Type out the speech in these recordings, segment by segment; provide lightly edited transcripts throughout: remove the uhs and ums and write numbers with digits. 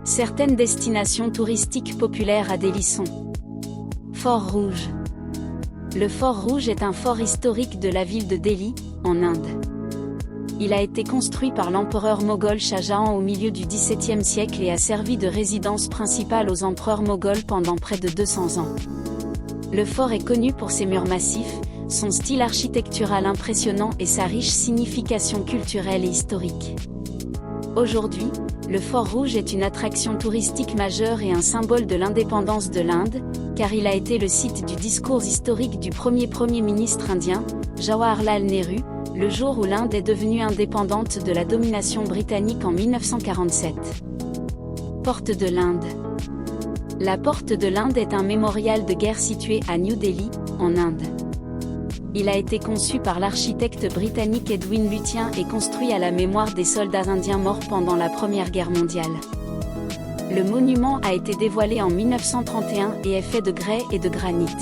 Certaines destinations touristiques populaires à Delhi sont Fort Rouge. Le Fort Rouge est un fort historique de la ville de Delhi, en Inde. Il a été construit par l'empereur moghol Shah Jahan au milieu du XVIIe siècle et a servi de résidence principale aux empereurs moghols pendant près de 200 ans. Le fort est connu pour ses murs massifs, son style architectural impressionnant et sa riche signification culturelle et historique. Aujourd'hui, le Fort Rouge est une attraction touristique majeure et un symbole de l'indépendance de l'Inde, car il a été le site du discours historique du premier ministre indien, Jawaharlal Nehru, le jour où l'Inde est devenue indépendante de la domination britannique en 1947. Porte de l'Inde. La Porte de l'Inde est un mémorial de guerre situé à New Delhi, en Inde. Il a été conçu par l'architecte britannique Edwin Lutyens et construit à la mémoire des soldats indiens morts pendant la Première Guerre mondiale. Le monument a été dévoilé en 1931 et est fait de grès et de granit.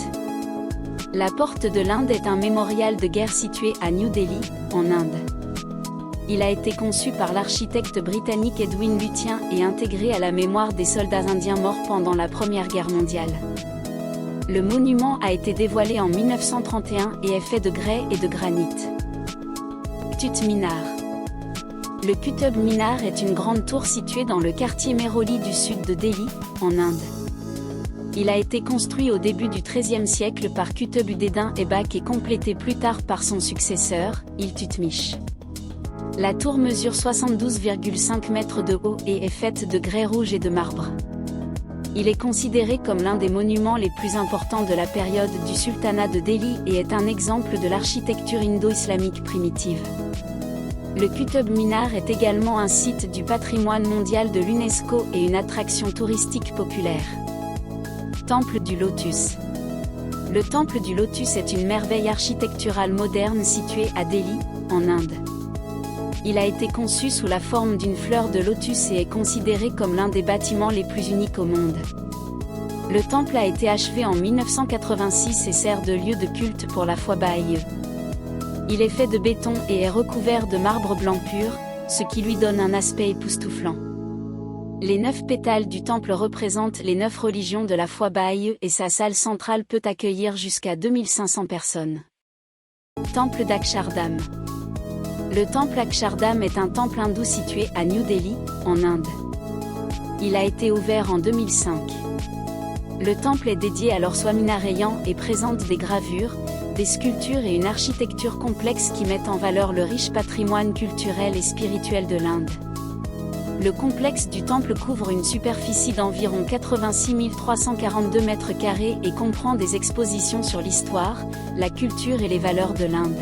La Porte de l'Inde est un mémorial de guerre situé à New Delhi, en Inde. Il a été conçu par l'architecte britannique Edwin Lutyens et intégré à la mémoire des soldats indiens morts pendant la Première Guerre mondiale. Le monument a été dévoilé en 1931 et est fait de grès et de granit. Qutub Minar. Le Qutub Minar est une grande tour située dans le quartier Mehrauli du sud de Delhi, en Inde. Il a été construit au début du XIIIe siècle par Qutb-ud-Din Aibak et complété plus tard par son successeur, Iltutmish. La tour mesure 72,5 mètres de haut et est faite de grès rouge et de marbre. Il est considéré comme l'un des monuments les plus importants de la période du sultanat de Delhi et est un exemple de l'architecture indo-islamique primitive. Le Qutub Minar est également un site du patrimoine mondial de l'UNESCO et une attraction touristique populaire. Temple du Lotus. Le Temple du Lotus est une merveille architecturale moderne située à Delhi, en Inde. Il a été conçu sous la forme d'une fleur de lotus et est considéré comme l'un des bâtiments les plus uniques au monde. Le temple a été achevé en 1986 et sert de lieu de culte pour la foi bahá'í. Il est fait de béton et est recouvert de marbre blanc pur, ce qui lui donne un aspect époustouflant. Les 9 pétales du temple représentent les 9 religions de la foi bahá'í et sa salle centrale peut accueillir jusqu'à 2500 personnes. Temple d'Akshardham. Le temple Akshardham est un temple hindou situé à New Delhi, en Inde. Il a été ouvert en 2005. Le temple est dédié à Lord Swaminarayan et présente des gravures, des sculptures et une architecture complexe qui mettent en valeur le riche patrimoine culturel et spirituel de l'Inde. Le complexe du temple couvre une superficie d'environ 86 342 mètres carrés et comprend des expositions sur l'histoire, la culture et les valeurs de l'Inde.